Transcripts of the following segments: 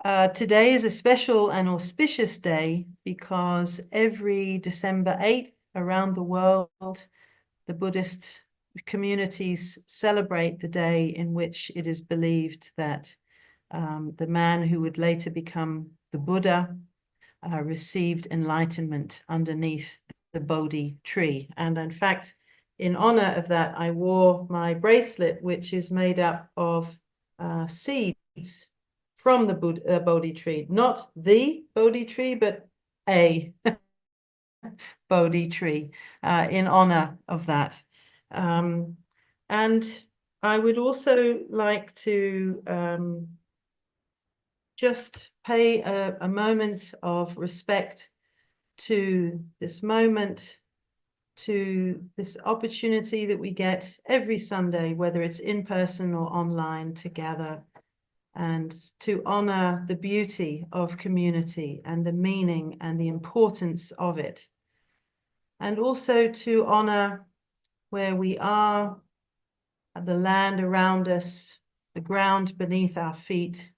Today is a special and auspicious day because every December 8th around the world, the Buddhist communities celebrate the day in which it is believed that the man who would later become the Buddha received enlightenment underneath the Bodhi tree. And in fact, in honor of that, I wore my bracelet, which is made up of seeds from the Bodhi tree, not the Bodhi tree, but a Bodhi tree, in honor of that. And I would also like to just pay a moment of respect to this moment, to this opportunity that we get every Sunday, whether it's in person or online, to gather and to honor the beauty of community and the meaning and the importance of it. And also to honor where we are, the land around us, the ground beneath our feet,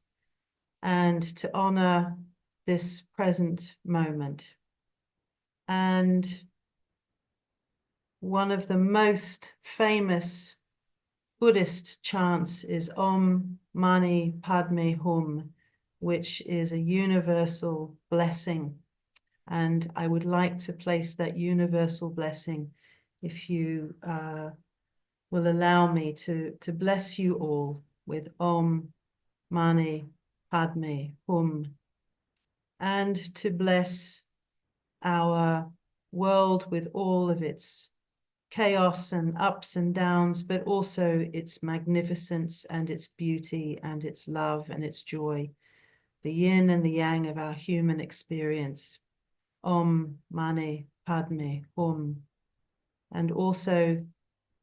and to honor this present moment. And one of the most famous Buddhist chants is Om Mani Padme Hum, which is a universal blessing. And I would like to place that universal blessing, if you will allow me to bless you all with Om Mani Padme Hum, and to bless our world with all of its chaos and ups and downs, but also its magnificence and its beauty and its love and its joy, the yin and the yang of our human experience. Om Mani Padme Hum. And also,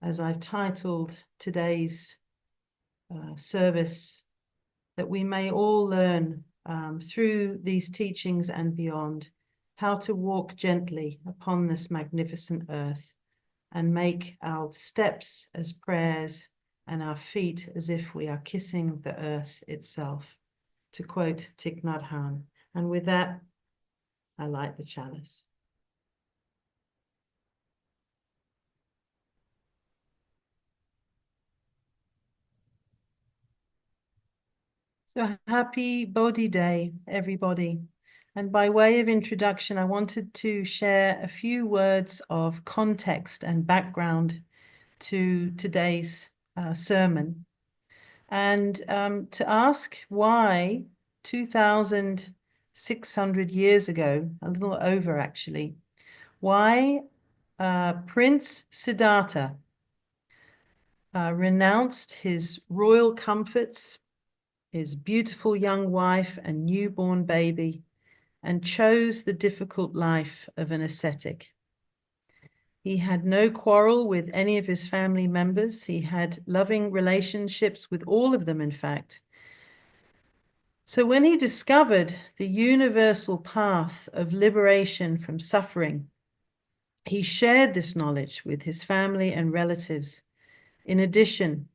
as I've titled today's service, that we may all learn through these teachings and beyond how to walk gently upon this magnificent earth and make our steps as prayers and our feet as if we are kissing the earth itself, to quote Thich Nhat Hanh. And with that, I light the chalice. So happy Bodhi Day, everybody. And by way of introduction, I wanted to share a few words of context and background to today's sermon. And to ask why 2,600 years ago, a little over actually, why Prince Siddhartha renounced his royal comforts, his beautiful young wife and newborn baby, and chose the difficult life of an ascetic. He had no quarrel with any of his family members. He had loving relationships with all of them, in fact. So when he discovered the universal path of liberation from suffering, he shared this knowledge with his family and relatives, in addition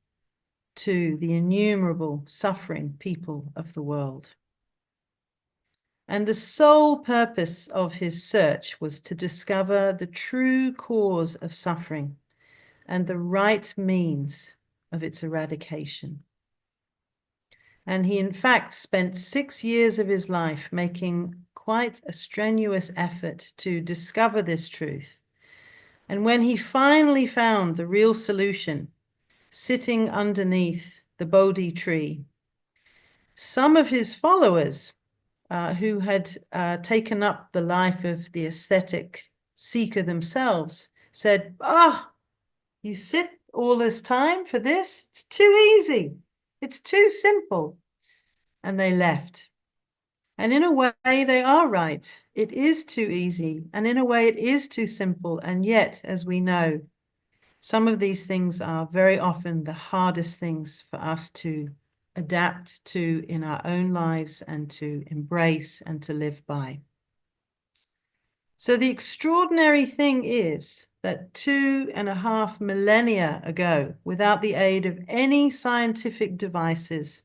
to the innumerable suffering people of the world. And the sole purpose of his search was to discover the true cause of suffering and the right means of its eradication. And he, in fact, spent 6 years of his life making quite a strenuous effort to discover this truth. And when he finally found the real solution, sitting underneath the Bodhi tree, some of his followers who had taken up the life of the ascetic seeker themselves said, you sit all this time for this? It's too easy. It's too simple. And they left. And in a way, they are right. It is too easy. And in a way, it is too simple. And yet, as we know, some of these things are very often the hardest things for us to adapt to in our own lives and to embrace and to live by. So the extraordinary thing is that 2.5 millennia ago, without the aid of any scientific devices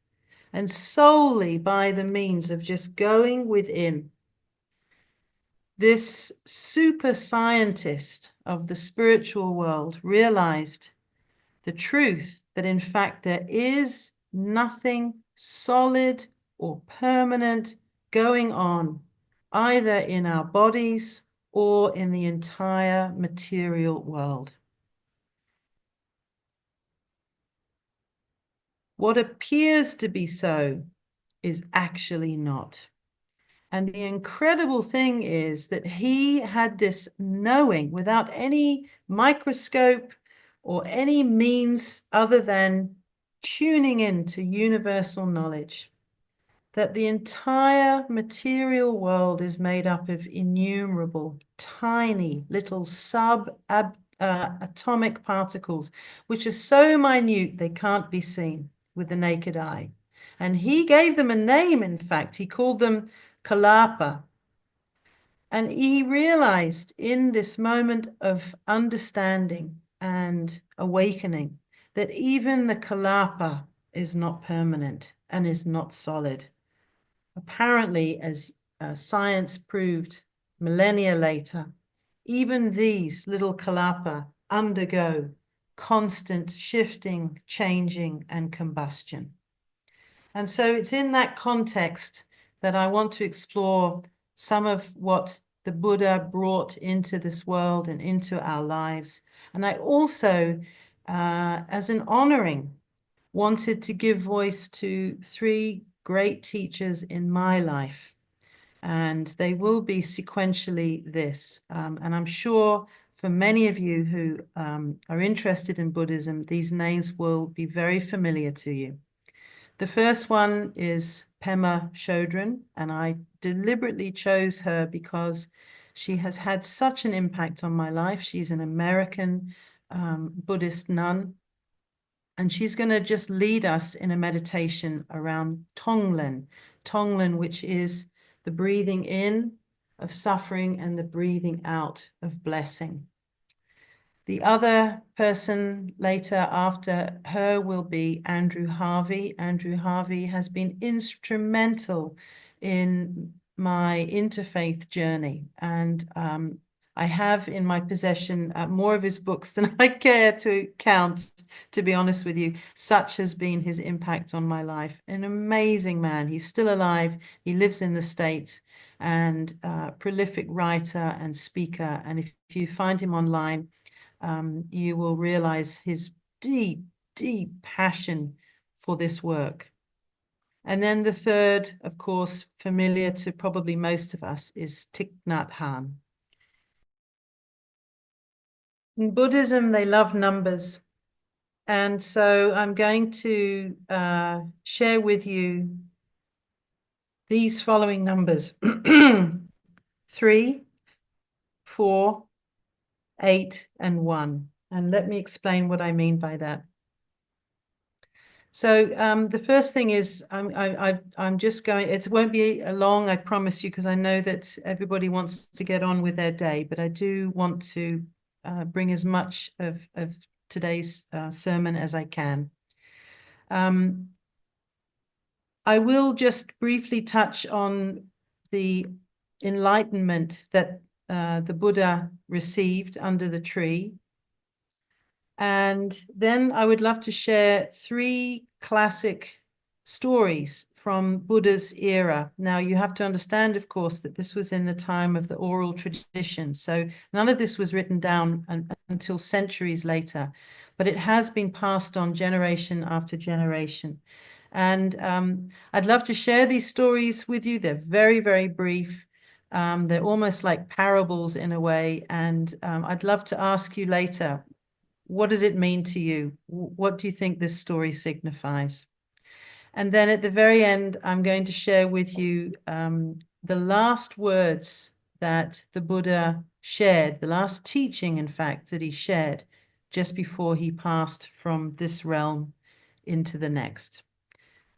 And solely by the means of just going within, this super scientist of the spiritual world realized the truth that in fact there is nothing solid or permanent going on either in our bodies or in the entire material world. What appears to be so is actually not. And the incredible thing is that he had this knowing without any microscope or any means other than tuning into universal knowledge, that the entire material world is made up of innumerable, tiny little atomic particles, which are so minute they can't be seen with the naked eye. And he gave them a name, in fact. He called them Kalapa. And he realized in this moment of understanding and awakening that even the Kalapa is not permanent and is not solid. Apparently, as science proved millennia later, even these little Kalapa undergo constant shifting, changing, and combustion. And so it's in that context that I want to explore some of what the Buddha brought into this world and into our lives. And I also, as an honoring, wanted to give voice to three great teachers in my life. And they will be sequentially this. And I'm sure for many of you who are interested in Buddhism, these names will be very familiar to you. The first one is Pema Chodron, and I deliberately chose her because she has had such an impact on my life. She's an American Buddhist nun, and she's going to just lead us in a meditation around Tonglen. Tonglen, which is the breathing in of suffering and the breathing out of blessing. The other person later after her will be Andrew Harvey. Andrew Harvey has been instrumental in my interfaith journey. And I have in my possession more of his books than I care to count, to be honest with you. Such has been his impact on my life. An amazing man. He's still alive. He lives in the States, and prolific writer and speaker. And if you find him online, you will realize his deep, deep passion for this work. And then the third, of course, familiar to probably most of us, is Thich Nhat Hanh. In Buddhism, they love numbers. And so I'm going to share with you these following numbers: 3, 4, 8, and 1. And let me explain what I mean by that. So the first thing is I'm just going, it won't be long, I promise you, because I know that everybody wants to get on with their day, but I do want to bring as much of today's sermon as I can. I will just briefly touch on the enlightenment that the Buddha received under the tree. And then I would love to share 3 classic stories from Buddha's era. Now, you have to understand, of course, that this was in the time of the oral tradition. So none of this was written down until centuries later, but it has been passed on generation after generation. And I'd love to share these stories with you. They're very, very brief. They're almost like parables in a way. And I'd love to ask you later, what does it mean to you? What do you think this story signifies? And then at the very end, I'm going to share with you the last words that the Buddha shared, the last teaching, in fact, that he shared just before he passed from this realm into the next.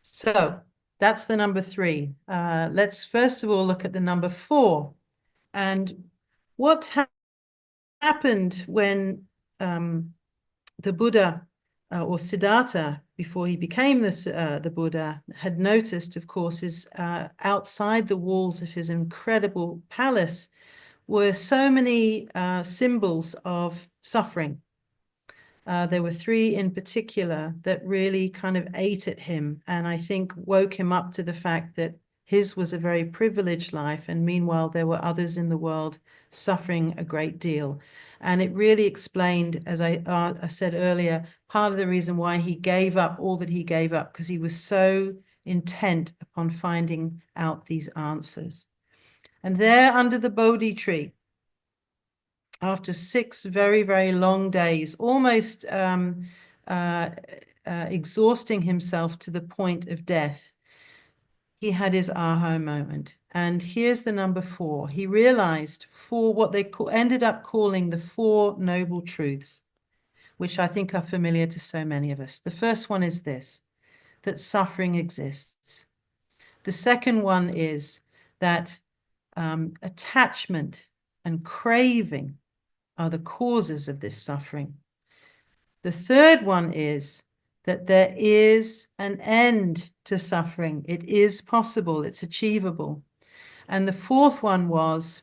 So that's the number 3. Let's first of all look at the number 4. And what happened when the Buddha or Siddhartha, before he became the Buddha, had noticed, of course, is outside the walls of his incredible palace were so many symbols of suffering. There were three in particular that really kind of ate at him, and I think woke him up to the fact that his was a very privileged life, and meanwhile there were others in the world suffering a great deal. And it really explained, as I said earlier, part of the reason why he gave up all that he gave up, because he was so intent upon finding out these answers. And there under the Bodhi tree, after 6 very, very long days, almost exhausting himself to the point of death, he had his aha moment. And here's the number 4. He realized what they ended up calling the 4 noble truths, which I think are familiar to so many of us. The first one is this, that suffering exists. The second one is that attachment and craving are the causes of this suffering. The third one is that there is an end to suffering. It is possible, it's achievable. And the fourth one was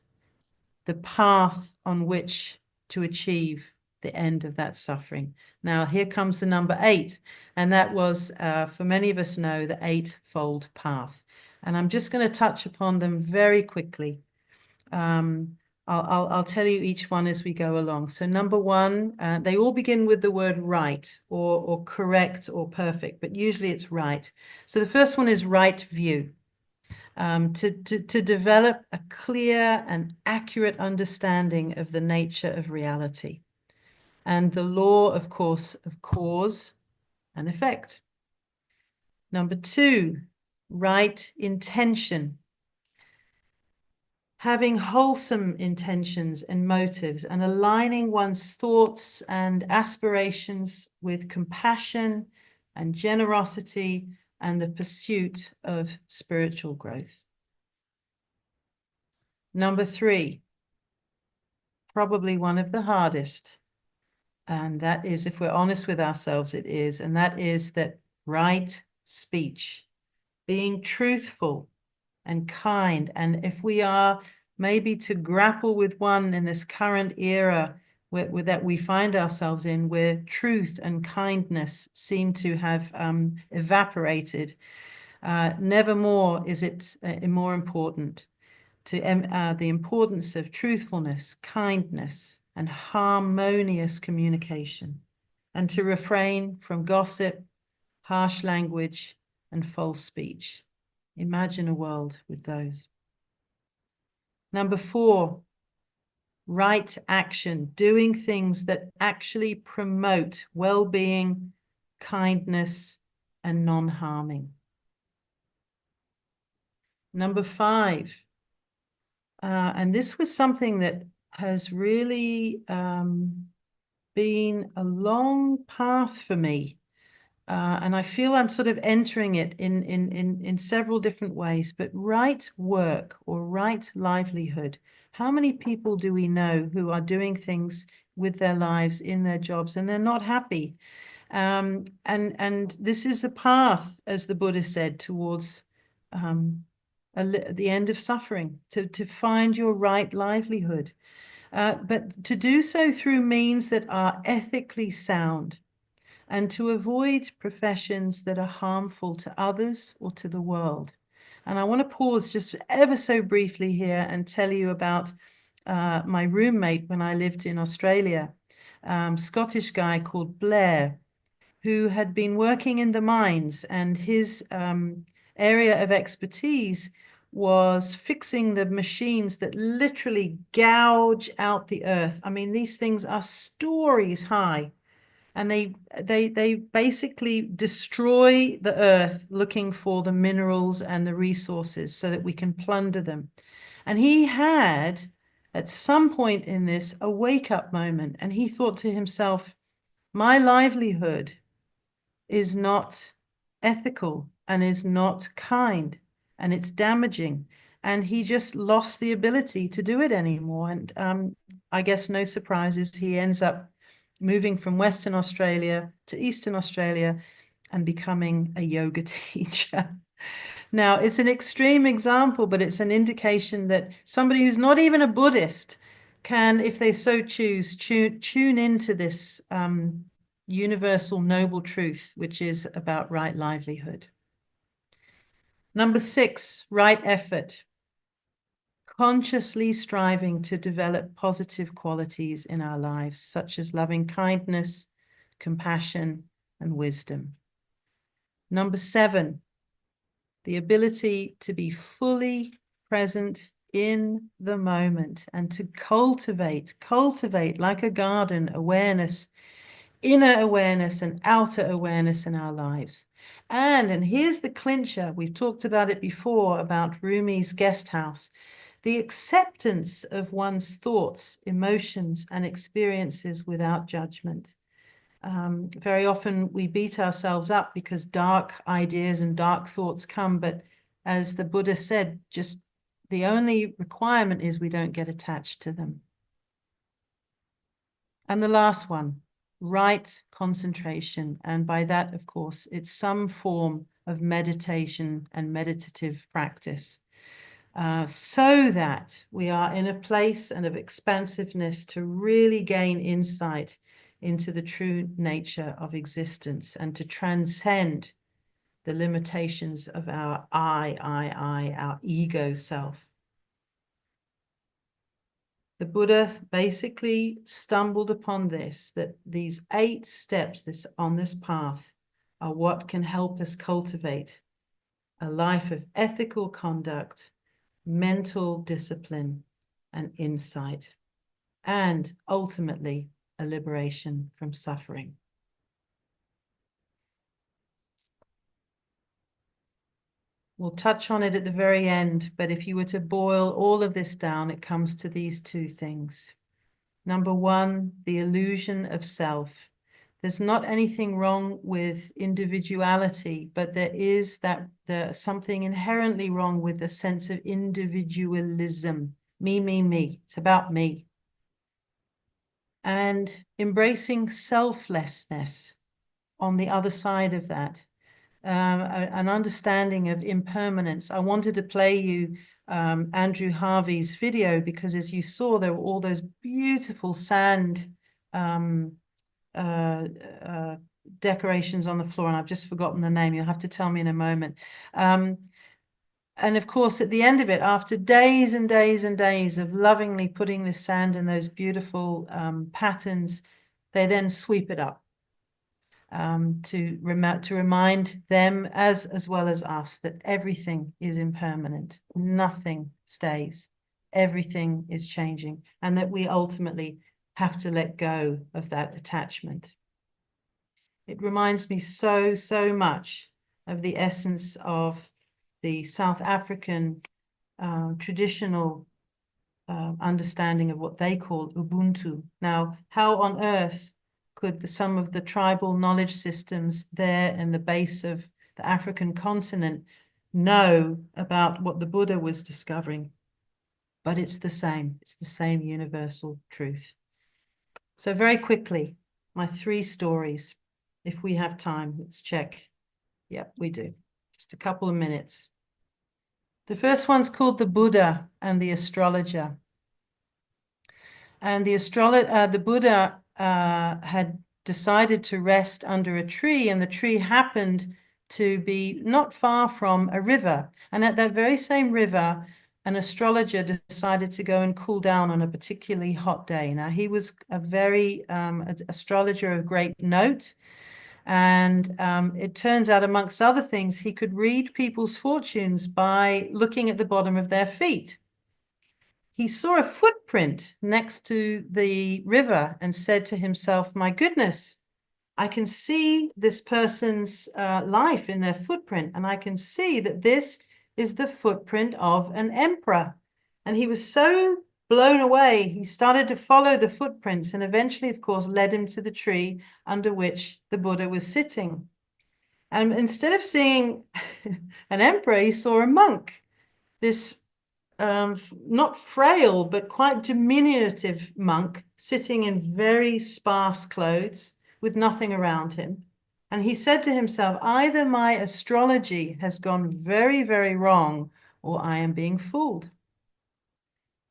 the path on which to achieve the end of that suffering. Now, here comes the number 8, and that was, for many of us know, the 8-fold path. And I'm just going to touch upon them very quickly. I'll tell you each one as we go along. So number 1, they all begin with the word right or correct or perfect, but usually it's right. So the first one is right view. To develop a clear and accurate understanding of the nature of reality and the law, of course, of cause and effect. Number 2, right intention. Having wholesome intentions and motives and aligning one's thoughts and aspirations with compassion and generosity and the pursuit of spiritual growth. Number 3, probably one of the hardest, and that is, if we're honest with ourselves, it is, and that is that right speech, being truthful and kind. And if we are maybe to grapple with one in this current era that we find ourselves in, where truth and kindness seem to have evaporated, nevermore is it more important to the importance of truthfulness, kindness, and harmonious communication, and to refrain from gossip, harsh language, and false speech. Imagine a world with those. Number 4, right action, doing things that actually promote well-being, kindness, and non-harming. Number 5, and this was something that has really been a long path for me. And I feel I'm sort of entering it in several different ways, but right work or right livelihood. How many people do we know who are doing things with their lives in their jobs and they're not happy? And this is a path, as the Buddha said, towards the end of suffering, to find your right livelihood. But to do so through means that are ethically sound, and to avoid professions that are harmful to others or to the world. And I want to pause just ever so briefly here and tell you about my roommate when I lived in Australia, Scottish guy called Blair, who had been working in the mines, and his area of expertise was fixing the machines that literally gouge out the earth. I mean, these things are stories high. And they basically destroy the earth looking for the minerals and the resources so that we can plunder them. And he had, at some point in this, a wake-up moment, and he thought to himself, my livelihood is not ethical and is not kind, and it's damaging. And he just lost the ability to do it anymore. And I guess no surprises, he ends up moving from Western Australia to Eastern Australia and becoming a yoga teacher. Now, it's an extreme example, but it's an indication that somebody who's not even a Buddhist can, if they so choose, tune into this universal noble truth, which is about right livelihood. Number 6, right effort. Consciously striving to develop positive qualities in our lives, such as loving kindness, compassion, and wisdom. Number 7, the ability to be fully present in the moment and to cultivate like a garden awareness, inner awareness and outer awareness in our lives. And here's the clincher. We've talked about it before, about Rumi's guest house. The acceptance of one's thoughts, emotions, and experiences without judgment. Very often we beat ourselves up because dark ideas and dark thoughts come, but as the Buddha said, just the only requirement is we don't get attached to them. And the last one, right concentration. And by that, of course, it's some form of meditation and meditative practice. So that we are in a place and of expansiveness to really gain insight into the true nature of existence and to transcend the limitations of our our ego self. The Buddha basically stumbled upon this, that these 8 steps on this path are what can help us cultivate a life of ethical conduct, mental discipline, and insight, and ultimately a liberation from suffering. We'll touch on it at the very end, but if you were to boil all of this down, it comes to these 2 things. Number 1, the illusion of self. There's not anything wrong with individuality, but there's something inherently wrong with the sense of individualism. Me. It's about me. And embracing selflessness on the other side of that. An understanding of impermanence. I wanted to play you Andrew Harvey's video because, as you saw, there were all those beautiful sand decorations on the floor, and I've just forgotten the name. You'll have to tell me in a moment. And of course, at the end of it, after days and days and days of lovingly putting this sand in those beautiful patterns, they then sweep it up. To remind them as well as us that everything is impermanent, nothing stays, everything is changing, and that we ultimately have to let go of that attachment. It reminds me so much of the essence of the South African traditional understanding of what they call Ubuntu. Now, how on earth could some of the tribal knowledge systems there in the base of the African continent know about what the Buddha was discovering? But it's the same universal truth. So very quickly, my 3 stories. If we have time, let's check. Yep, we do. Just a couple of minutes. The first one's called The Buddha and the Astrologer. And the Buddha had decided to rest under a tree, and the tree happened to be not far from a river. And at that very same river, an astrologer decided to go and cool down on a particularly hot day. Now, he was a very astrologer of great note. And it turns out, amongst other things, he could read people's fortunes by looking at the bottom of their feet. He saw a footprint next to the river and said to himself, my goodness, I can see this person's life in their footprint, and I can see that this is the footprint of an emperor. And he was so blown away, he started to follow the footprints, and eventually, of course, led him to the tree under which the Buddha was sitting. And instead of seeing an emperor, he saw a monk. This not frail, but quite diminutive monk sitting in very sparse clothes with nothing around him. And he said to himself, either my astrology has gone very, very wrong, or I am being fooled.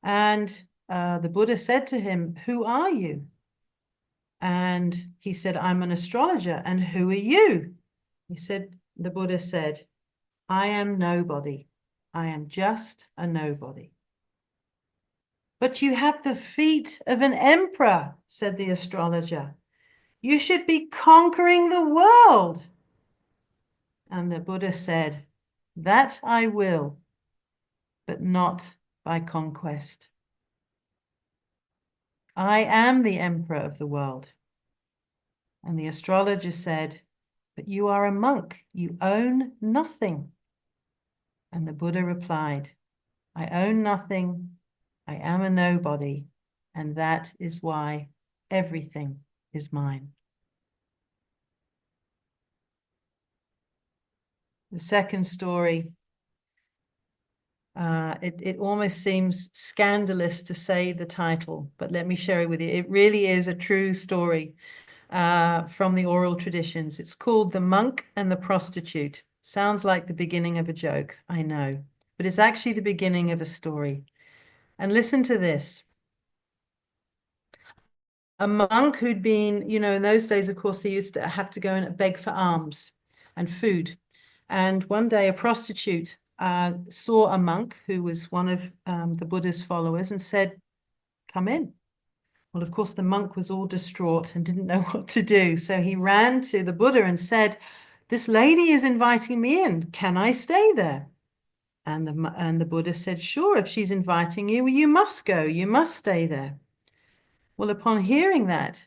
And the Buddha said to him, who are you? And he said, I'm an astrologer. And who are you? The Buddha said, I am nobody. I am just a nobody. But you have the feet of an emperor, said the astrologer. You should be conquering the world. And the Buddha said, that I will, but not by conquest. I am the emperor of the world. And the astrologer said, but you are a monk. You own nothing. And the Buddha replied, I own nothing. I am a nobody. And that is why everything is mine. The second story, it almost seems scandalous to say the title, but let me share it with you. It really is a true story from the oral traditions. It's called The Monk and the Prostitute. Sounds like the beginning of a joke, I know, but it's actually the beginning of a story. And listen to this. A monk who'd been, in those days, of course, they used to have to go and beg for alms and food. And one day a prostitute saw a monk who was one of the Buddha's followers and said, come in. Well, of course, the monk was all distraught and didn't know what to do. So he ran to the Buddha and said, this lady is inviting me in. Can I stay there? And the Buddha said, sure, if she's inviting you, you must go. You must stay there. Well, upon hearing that,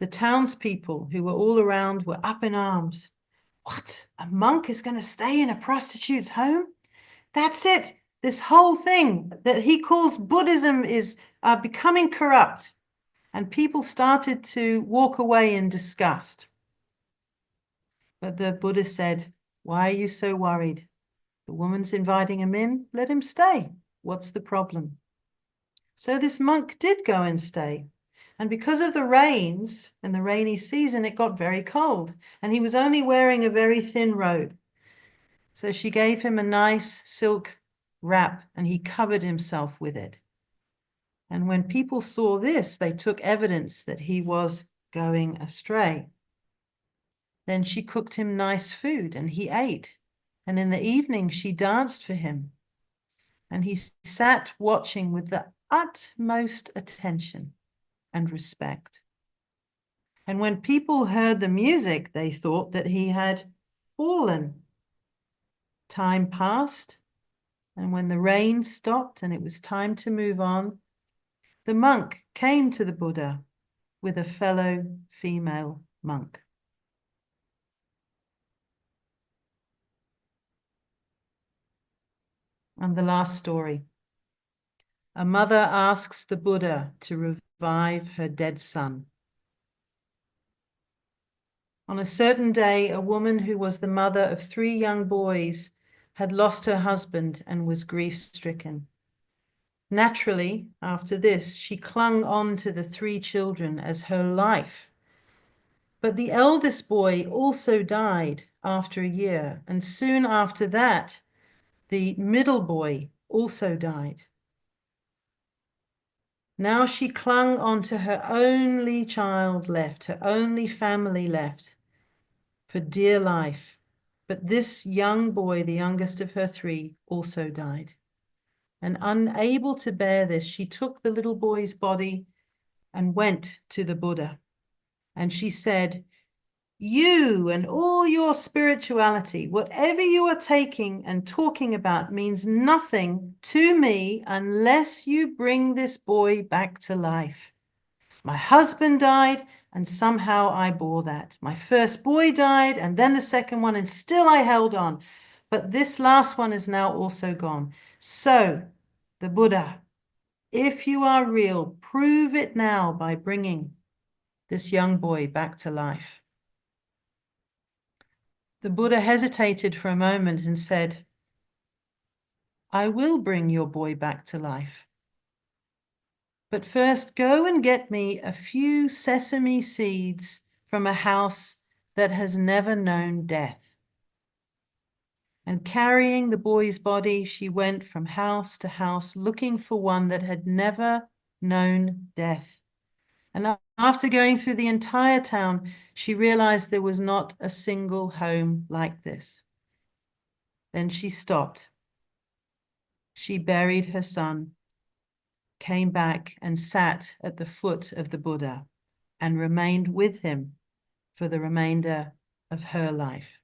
the townspeople who were all around were up in arms. What? A monk is going to stay in a prostitute's home? That's it. This whole thing that he calls Buddhism is becoming corrupt. And people started to walk away in disgust. But the Buddha said, why are you so worried? The woman's inviting him in. Let him stay. What's the problem? So this monk did go and stay. And because of the rains and the rainy season, it got very cold. And he was only wearing a very thin robe. So she gave him a nice silk wrap and he covered himself with it. And when people saw this, they took evidence that he was going astray. Then she cooked him nice food and he ate. And in the evening, she danced for him. And he sat watching with the utmost attention and respect. And when people heard the music, they thought that he had fallen. Time passed, and when the rain stopped and it was time to move on, the monk came to the Buddha with a fellow female monk. And the last story. A mother asks the Buddha to revive her dead son. On a certain day, a woman who was the mother of 3 young boys had lost her husband and was grief-stricken. Naturally, after this, she clung on to the 3 children as her life. But the eldest boy also died after a year, and soon after that, the middle boy also died. Now she clung onto her only child left, her only family left, for dear life. But this young boy, the youngest of her 3, also died. And unable to bear this, she took the little boy's body and went to the Buddha. And she said, you and all your spirituality, whatever you are taking and talking about means nothing to me unless you bring this boy back to life. My husband died and somehow I bore that. My first boy died and then the second one and still I held on. But this last one is now also gone. So the Buddha, if you are real, prove it now by bringing this young boy back to life. The Buddha hesitated for a moment and said, I will bring your boy back to life. But first, go and get me a few sesame seeds from a house that has never known death. And carrying the boy's body, she went from house to house looking for one that had never known death. And after going through the entire town, she realized there was not a single home like this. Then she stopped. She buried her son, came back and sat at the foot of the Buddha and remained with him for the remainder of her life.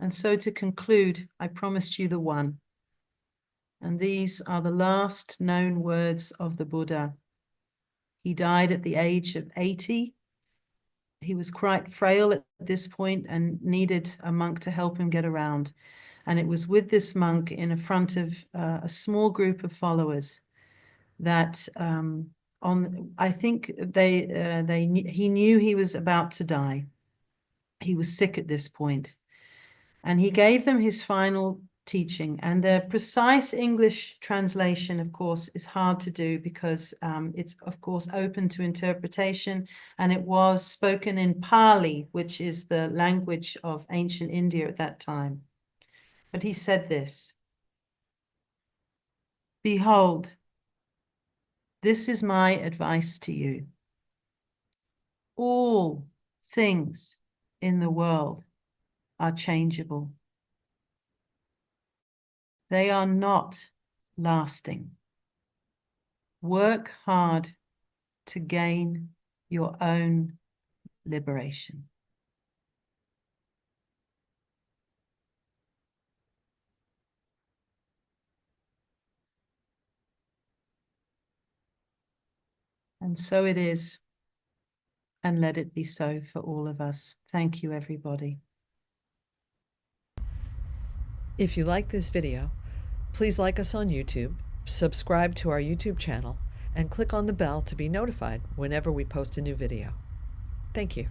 And so to conclude, I promised you the one. And these are the last known words of the Buddha. He died at the age of 80. He was quite frail at this point and needed a monk to help him get around. And it was with this monk in front of a small group of followers that I think he knew he was about to die. He was sick at this point. And he gave them his final teaching. And the precise English translation, of course, is hard to do because it's, of course, open to interpretation. And it was spoken in Pali, which is the language of ancient India at that time. But he said this: "Behold, this is my advice to you. All things in the world are changeable. They are not lasting. Work hard to gain your own liberation." And so it is, and let it be so for all of us. Thank you, everybody. If you like this video, please like us on YouTube, subscribe to our YouTube channel, and click on the bell to be notified whenever we post a new video. Thank you.